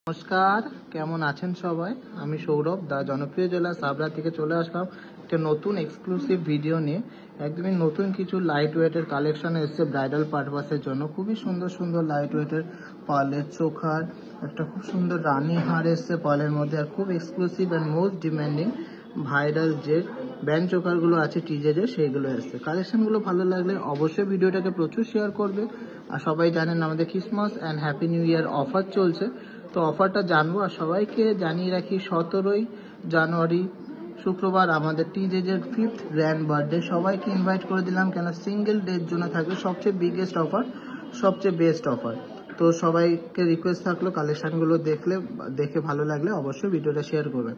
নমস্কার, কেমন আছেন সবাই? আমি সৌরভ, দা জনপ্রিয় জেলা সাবরা থেকে চলে আসলাম একটা নতুন এক্সক্লুসিভ ভিডিও নিয়ে। একদমই নতুন কিছু লাইট ওয়েটের কালেকশন এসছে ব্রাইডাল পারপাসের জন্য। খুবই সুন্দর সুন্দর লাইট ওয়েটের পার্লের চোখার একটা খুব সুন্দর রানী হার এসছে পার্লের মধ্যে। আর খুব exclusive and most demanding viral যে ব্যান্ড চোকারগুলো আছে টিজেজের, সেইগুলো এসছে। কালেকশনগুলো ভালো লাগলে অবশ্যই ভিডিওটাকে প্রচুর শেয়ার করবে। আর সবাই জানেন আমাদের Christmas and happy new year offer চলছে, তো অফারটা জানবো। আর সবাইকে জানিয়ে রাখি 17ই জানুয়ারি শুক্রবার আমাদের টিজেজের 5th গ্র্যান্ড বার্থডে। সবাইকে ইনভাইট করে দিলাম, কেন সিঙ্গেল ডের জন্য থাকবে সবচেয়ে বিগেস্ট অফার, সবচেয়ে বেস্ট অফার। তো সবাইকে রিকোয়েস্ট থাকলো কালেকশনগুলো দেখে ভালো লাগলে অবশ্যই ভিডিওটা শেয়ার করবেন।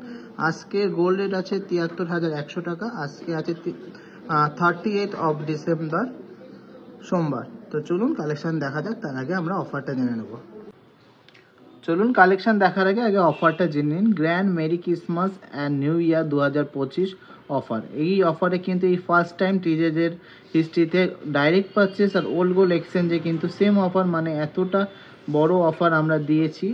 আজকে গোল্ড রেট আছে 73,100 টাকা। আজকে আছে 38 অফ ডিসেম্বর, সোমবার। তো চলুন কালেকশন দেখা যাক, তার আগে আমরা অফারটা জেনে নেব। চলুন কালেকশন দেখার আগে অফারটা জেনে নিন। Grand merry Christmas and new year 2025 offer. এই অফারে কিন্তু এই ফার্স্ট টাইম টিজেজের হিস্ট্রিতে ডাইরেক্ট পারচেস আর ওল্ড গোল্ড এক্সচেঞ্জে কিন্তু সেম অফার, মানে এতটা বড় অফার আমরা দিয়েছি।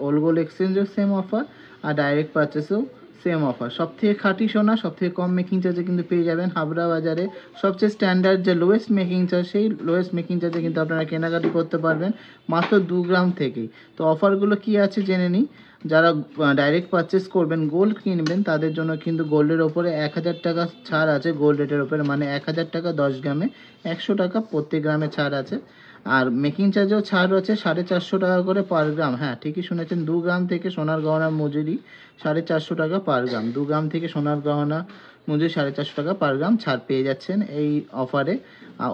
ওল্ড গোল্ড এক্সচেঞ্জেও সেম অফার আর ডাইরেক্ট পারচেসেও সেম অফার। সবথেকে খাঁটি সোনা, সবথেকে কম মেকিং চার্জে কিন্তু পেয়ে যাবেন হাবড়া বাজারে। সবচেয়ে স্ট্যান্ডার্ড যে লোয়েস্ট মেকিং চার্জ, সেই লোয়েস্ট মেকিং চার্জে কিন্তু আপনারা কেনাকাটি করতে পারবেন মাত্র 2 গ্রাম থেকেই। তো অফারগুলো কি আছে জেনে নিই। যারা ডাইরেক্ট পারচেস করবেন, গোল্ড কিনবেন, তাদের জন্য কিন্তু গোল্ডের ওপরে 1000 টাকা ছাড় আছে। গোল্ড রেটের ওপরে মানে 1000 টাকা 10 গ্রামে 100 টাকা প্রত্যেক গ্রামে ছাড় আছে। আর মেকিং চার্জেও ছাড় রয়েছে 450 টাকা করে পার গ্রাম। হ্যাঁ, ঠিকই শুনেছেন, 2 গ্রাম থেকে সোনার গহনার মজুরি 450 টাকা পার গ্রাম। 2 গ্রাম থেকে সোনার গহনা মজুরি 450 টাকা পার গ্রাম ছাড় পেয়ে যাচ্ছেন এই অফারে।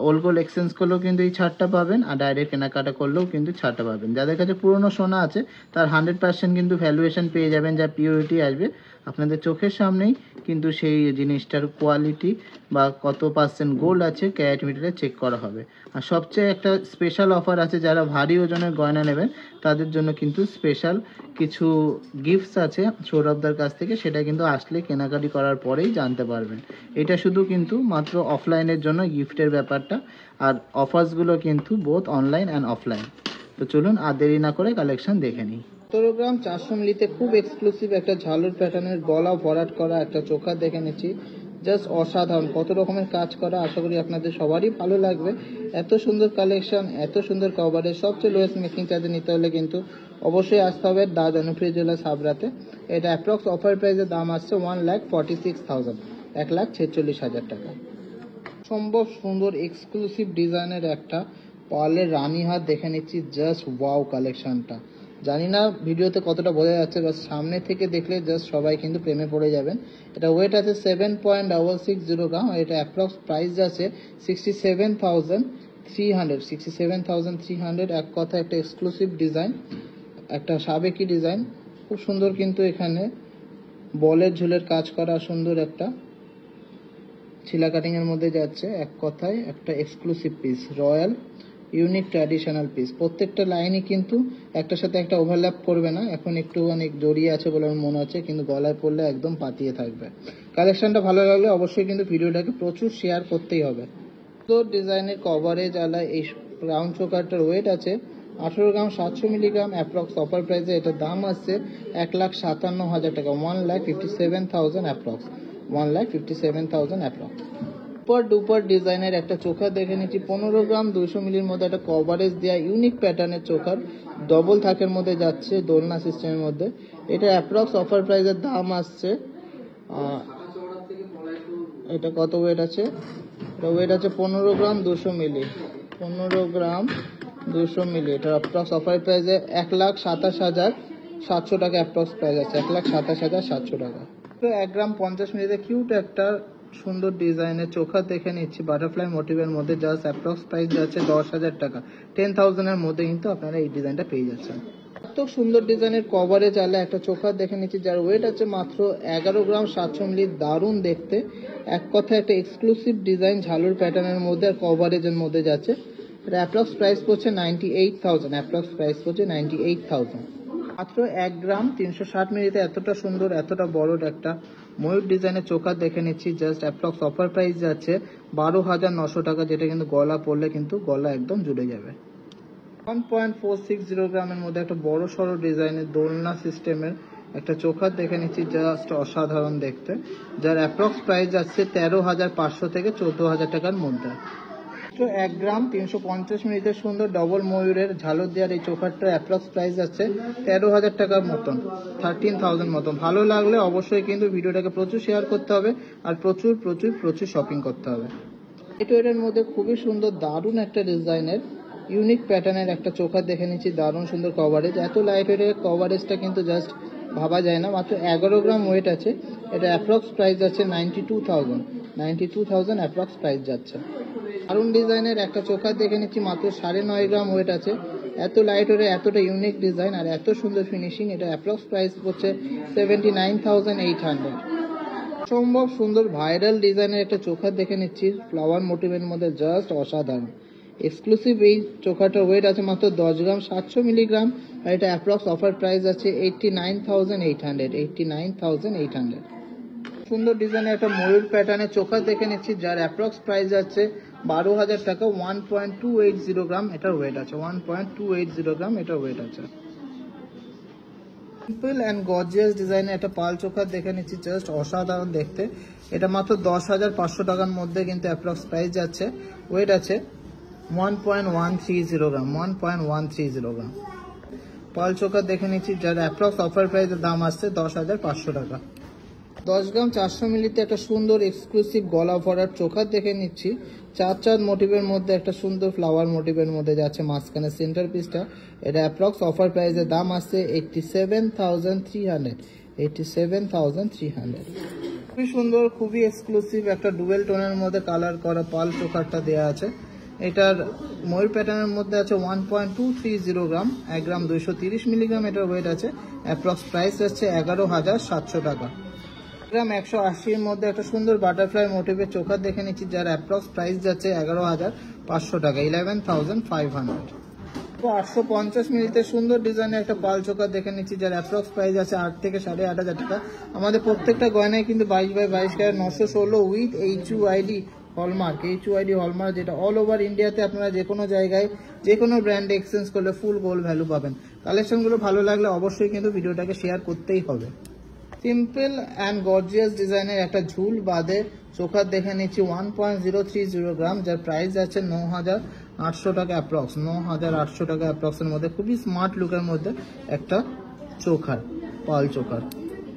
ওল্ড গোল্ড এক্সচেঞ্জ করলেও কিন্তু এই ছাড়টা পাবেন, আর ডাইরেক্ট কেনাকাটা করলেও কিন্তু ছাড়টা পাবেন। যাদের কাছে পুরনো সোনা আছে তার 100% কিন্তু ভ্যালুয়েশন পেয়ে যাবেন, যা পিওরিটি আসবে আপনাদের চোখের সামনেই। কিন্তু সেই জিনিসটার কোয়ালিটি বা কত পার্সেন্ট গোল্ড আছে ক্যারেট মিটারে চেক করা হবে। আর সবচেয়ে একটা স্পেশাল অফার আছে, যারা ভারী ওজনের গয়না নেবেন তাদের জন্য কিন্তু স্পেশাল কিছু গিফটস আছে সৌরভদার কাছ থেকে, সেটা কিন্তু আসলে কেনাকাটি করার পরেই জানতে পারবেন। এটা শুধু কিন্তু মাত্র অফলাইনের জন্য গিফটের ব্যাপারটা, আর অফার্সগুলো কিন্তু বোথ অনলাইন অ্যান্ড অফলাইন। তো চলুন আর দেরি না করে কালেকশন দেখে নিই। 17 গ্রাম 400 মিলিতে খুব এক্সক্লুসিভ একটা ঝালর প্যাটার্নের গলা ভরাট করা একটা চোখা দেখে নিচ্ছি। জাস্ট অসাধারণ, কত রকমের কাজ করা। আশা করি আপনাদের সবারই ভালো লাগবে। এত সুন্দর কালেকশন, এত সুন্দর কভারেজ, সবচেয়ে লোয়েস্ট মেকিং চার্জে নিতে হলে কিন্তু অবশ্যই আসতে হবে দা জনপ্রিয় জেলা সাবরাতে। এটা অ্যাপ্রক্স অফার প্রাইসের দাম আসছে 1,46,000, 1,46,000 টাকা। সম্ভব সুন্দর এক্সক্লুসিভ ডিজাইনের একটা পার্লের রানী হাত দেখে নিচ্ছি। জাস্ট ওয়াও কালেকশনটা। জানি না ভিডিওতে কতটা বোঝা যাচ্ছে, বাস সামনে থেকে দেখলে জাস্ট সবাই কিন্তু প্রেমে পড়ে যাবেন। এটা ওয়েট আছে 7.660 গ্রাম, আর এটা অ্যাপ্রক্স প্রাইস আছে 67,300। এক কথা একটা এক্সক্লুসিভ ডিজাইন, একটা সাবেকি ডিজাইন। খুব সুন্দর কিন্তু এখানে বলের ঝুলের কাজ করা, সুন্দর একটা ছিলা কাটিং এর মধ্যে যাচ্ছে। এক কথায় একটা exclusive piece, royal unique traditional piece. প্রত্যেকটা লাইনই কিন্তু একটার সাথে একটা ওভারল্যাপ করবে না। এখন একটু অনেক জড়িয়ে আছে বলে আমার মনে হচ্ছে, কিন্তু গলায় পড়লে একদম পাতিয়ে থাকবে। কালেকশনটা ভালো লাগলে অবশ্যই কিন্তু ভিডিওটাকে প্রচুর শেয়ার করতেই হবে। তো ডিজাইনের কভারেজ আলা এই রাউন্ড চোকারটার ওয়েট আছে 18 গ্রাম 700 মিলিগ্রাম। অ্যাপ্রক্স অফার প্রাইসে এটার দাম আসছে 1,57,000 টাকা, 1,57,000 অ্যাপ্রক্স, 1,57,000 অ্যাপ্রক্স। সুপার ডুপার ডিজাইনের একটা চোখা দেখে নিচ্ছি। 15 গ্রাম 200 মিলির মধ্যে একটা কভারেজ দেওয়া ইউনিক প্যাটার্নের চোখার, ডবল থাকের মধ্যে যাচ্ছে, দোলনা সিস্টেমের মধ্যে। এটা অ্যাপ্রক্স অফার প্রাইসের দাম আসছে, এটা কত ওয়েট আছে, এটা ওয়েট আছে 15 গ্রাম 200 মিলি, 15 গ্রাম 200 মিলি। এটা অ্যাপ্রক্স অফার প্রাইসে 1,27,700 টাকা অ্যাপ্রক্স প্রাইস আছে, 1,27,700 টাকা। তো 1 গ্রাম 50 মিলিতে কিউট একটা সুন্দর ডিজাইনের চোখা দেখে নিচ্ছি বাটারফ্লাই মোটিভের মধ্যে। জাস্ট অ্যাপ্রক্স প্রাইস যাচ্ছে 10,000 টাকা, 10,000 এর মধ্যে কিন্তু আপনারা এই ডিজাইনটা পেয়ে যাচ্ছেন। এত সুন্দর ডিজাইনের কভারে চালে একটা চোখা দেখে নিচ্ছি, যার ওয়েট আছে মাত্র 11 গ্রাম 700 মিলি। দারুণ দেখতে, এক কথায় একটা এক্সক্লুসিভ ডিজাইন ঝালুর প্যাটার্নের মধ্যে আর কভারেজের মধ্যে যাচ্ছে। এটা অ্যাপ্রক্স প্রাইস পড়ছে 98,000, অ্যাপ্রক্স প্রাইস পড়ছে 98,000। মাত্র 1 গ্রাম 360 মিলিতে এতটা সুন্দর, এতটা বড় একটা ময়ূর ডিজাইনের চোখা দেখে নিচ্ছি। জাস্ট অ্যাপ্রক্স অফার প্রাইস যাচ্ছে 12,900 টাকা, যেটা কিন্তু গলা পড়লে কিন্তু গলা একদম জুড়ে যাবে। 1.460 গ্রামের মধ্যে একটা বড় সড়ো ডিজাইনের দোলনা সিস্টেমের একটা চোখা দেখে নিচ্ছি, জাস্ট অসাধারণ দেখতে, যার অ্যাপ্রক্স প্রাইস যাচ্ছে 13,500 থেকে 14,000 টাকার মধ্যে। 1 গ্রাম 350 মিনিটের সুন্দর ডবল ময়ূরের ঝালর দেওয়ার এই চোখারটার অ্যাপ্রক্স প্রাইস আছে 13,000 টাকার মতন, 13,000 মতন। ভালো লাগলে অবশ্যই কিন্তু ভিডিওটাকে প্রচুর শেয়ার করতে হবে আর প্রচুর প্রচুর প্রচুর শপিং করতে হবে। এটার মধ্যে খুবই সুন্দর দারুণ একটা ডিজাইনের ইউনিক প্যাটার্নের একটা চোখা দেখে নিচ্ছি, দারুণ সুন্দর কভারেজ। এত লাইট ওয়েটের কভারেজটা কিন্তু জাস্ট ভাবা যায় না। মাত্র 11 গ্রাম ওয়েট আছে। এটা অ্যাপ্রক্স প্রাইস যাচ্ছে 92,000 অ্যাপ্রক্স প্রাইস যাচ্ছে। দারুণ ডিজাইনের একটা চোখা দেখে নিচ্ছি, মাত্র 9.5 গ্রাম ওয়েট আছে। এত লাইট ওয়েটে এতটা ইউনিক ডিজাইন আর এত সুন্দর ফিনিশিং। এটা অ্যাপ্রক্স প্রাইস হচ্ছে 79,800। অসম্ভব সুন্দর ভাইরাল ডিজাইনের একটা চোখা দেখে নিচ্ছি ফ্লাওয়ার মোটিভের মধ্যে, জাস্ট অসাধারণ এক্সক্লুসিভ। এই চোখাটার ওয়েট আছে মাত্র 10 গ্রাম, 700 মিলিগ্রাম আর এটা অ্যাপ্রক্স অফার প্রাইস আছে 89,800। সুন্দর ডিজাইনের একটা ময়ূর প্যাটার্নের চোখা দেখে নিচ্ছি, যার অ্যাপ্রক্স প্রাইস আছে 12,000 টাকা। 1.280 গ্রাম এটার ওয়েট আছে, 1.280 গ্রাম এটার ওয়েট আছে। সিম্পল অ্যান্ড গর্জিয়াস ডিজাইনের একটা পাল চোখা দেখে নিচ্ছি, জাস্ট অসাধারণ দেখতে। এটা মাত্র 10,500 টাকার মধ্যে কিন্তু অ্যাপ্রক্স প্রাইস যাচ্ছে। ওয়েট আছে 1.130 গ্রাম, 1.130 গ্রাম। পাল চোখা দেখে নিচ্ছি, যার অ্যাপ্রক্স অফার প্রাইসের দাম আসছে 10,500 টাকা। 10 গ্রাম 400 মিলিতে একটা সুন্দর এক্সক্লুসিভ গলা ভরার চোখা দেখে নিচ্ছি, চাঁদ মোটিভের মধ্যে একটা সুন্দর ফ্লাওয়ার মোটিভের মধ্যে যাচ্ছে মাঝখানে সেন্টার পিসটা। এটা অ্যাপ্রক্স অফার প্রাইসের দাম আসছে 87,300। খুবই সুন্দর, খুবই এক্সক্লুসিভ একটা ডুয়েল টোনের মধ্যে কালার করা পাল চোখারটা দেওয়া আছে। এটার ময়ূর প্যাটার্নের মধ্যে আছে 1.230 গ্রাম, 1 গ্রাম 230 মিলিগ্রাম এটার ওয়েট আছে। অ্যাপ্রক্স প্রাইস হচ্ছে 11,700 টাকা। গ্রাম 180-এর মধ্যে একটা সুন্দর বাটারফ্লাই মোটিভের চোখা দেখে নিচ্ছি, যার অ্যাপ্রক্স প্রাইস যাচ্ছে 11,500 টাকা, 11,500। 850 মিলিতে সুন্দর ডিজাইনের একটা পাল চোখা দেখে নিচ্ছি, যার অ্যাপ্রক্স প্রাইস আছে 8 থেকে 8,500 টাকা। আমাদের প্রত্যেকটা গয়নায় কিন্তু 22x22 carat 916 with HUID hallmark, hallmark, যেটা অল ওভার ইন্ডিয়াতে আপনারা যে কোনো জায়গায় যে কোনো ব্র্যান্ডে এক্সচেঞ্জ করলে ফুল গোল্ড ভ্যালু পাবেন। কালেকশনগুলো ভালো লাগলে অবশ্যই কিন্তু ভিডিওটাকে শেয়ার করতেই হবে। সিম্পল অ্যান্ড গর্জিয়াস ডিজাইনের একটা ঝুল বাঁধে চোখা দেখে নিচ্ছি, 1.030 গ্রাম, যার প্রাইস আছে 9,800 টাকা অ্যাপ্রক্স, 9,800 টাকা অ্যাপ্রক্সের মধ্যে। খুবই স্মার্ট লুকের মধ্যে একটা চোখার, পাল চোখার।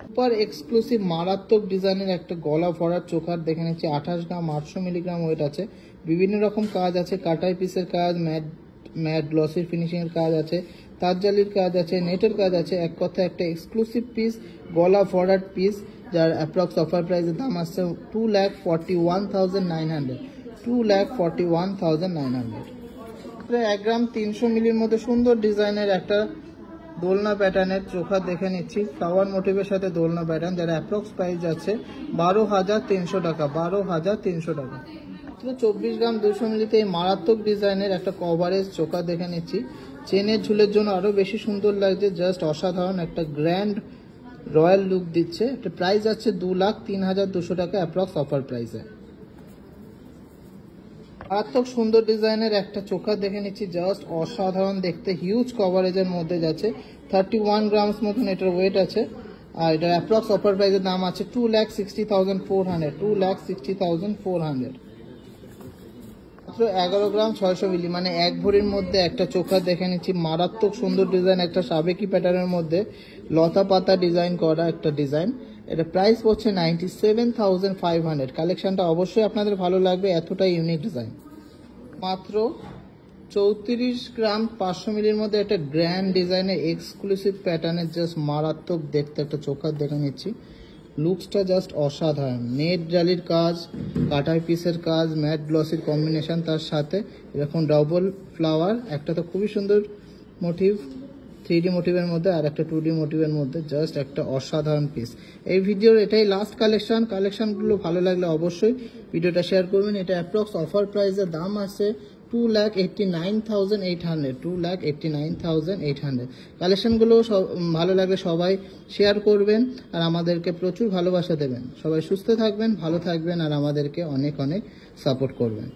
সুপার এক্সক্লুসিভ মারাত্মক ডিজাইনের একটা গলা ভরার চোখার দেখে নিচ্ছি, 28 গ্রাম 800 মিলিগ্রাম ওয়েট আছে। বিভিন্ন রকম কাজ আছে, কাটাই পিসের কাজ, ম্যাট গ্লসির ফিনিশিং এর কাজ আছে, তারজালির কাজ আছে, নেটের কাজ আছে। এক কথা একটা এক্সক্লুসিভ পিস, গলা ভরাট পিস, যার অ্যাপ্রক্স অফার প্রাইসের দাম আসছে 2,41,900, 2,41,900। 1 গ্রাম 300 মিলির মধ্যে সুন্দর ডিজাইনের একটা দোলনা প্যাটার্নের চোখা দেখে নিচ্ছি, ফ্লাওয়ার মোটিভের সাথে দোলনা প্যাটার্ন, যার অ্যাপ্রক্স প্রাইস যাচ্ছে 12,300 টাকা, 12,300 টাকা। 24 গ্রাম 200 মিলিতে এই মারাত্মক ডিজাইনের একটা কভারেজ চোখা দেখে নিচ্ছি, চেনের ঝুলের জন্য আরো বেশি সুন্দর লাগছে, জাস্ট অসাধারণ একটা গ্র্যান্ড রয়্যাল লুক দিচ্ছে। একটা প্রাইস যাচ্ছে 2,03,200 টাকা অ্যাপ্রক্স অফার প্রাইসে। মারাত্মক সুন্দর ডিজাইনের একটা চোখা দেখে নিচ্ছি, জাস্ট অসাধারণ দেখতে, হিউজ কভারেজের মধ্যে যাচ্ছে। 31 গ্রামস মতন এটার ওয়েট আছে আর এটার অ্যাপ্রক্স অফার প্রাইসের দাম আছে 2,60,400, 2,60,400। 11 গ্রাম 600 মিলি, মানে 1 ভরির মধ্যে একটা চোখা দেখে নিচ্ছি, মারাত্মক সুন্দর ডিজাইন, একটা সাবেকি প্যাটার্নের মধ্যে লতা পাতা ডিজাইন করা একটা ডিজাইন। এটা প্রাইস পড়ছে 97,500। কালেকশনটা অবশ্যই আপনাদের ভালো লাগবে, এতটাই ইউনিক ডিজাইন। মাত্র 34 গ্রাম 500 মিলির মধ্যে একটা গ্র্যান্ড ডিজাইনের এক্সক্লুসিভ প্যাটার্নের জাস্ট মারাত্মক দেখতে একটা চোখা দেখে নিচ্ছি, লুকসটা জাস্ট অসাধারণ। নেট জালির কাজ, কাটাই পিসের কাজ, ম্যাট গ্লসির কম্বিনেশন, তার সাথে এরকম ডাবল ফ্লাওয়ার, একটা তো খুবই সুন্দর মোটিভ 3D মোটিভের মধ্যে আর একটা 2D মোটিভের মধ্যে, জাস্ট একটা অসাধারণ পিস। এই ভিডিওর এটাই লাস্ট কালেকশনগুলো ভালো লাগলে অবশ্যই ভিডিওটা শেয়ার করবেন। এটা অ্যাপ্রক্স অফার প্রাইসের দাম আছে 2,89,800, 2,89,800। কালেকশনগুলো ভালো লাগলে সবাই শেয়ার করবেন আর আমাদেরকে প্রচুর ভালোবাসা দেবেন। সবাই সুস্থ থাকবেন, ভালো থাকবেন আর আমাদেরকে অনেক অনেক সাপোর্ট করবেন।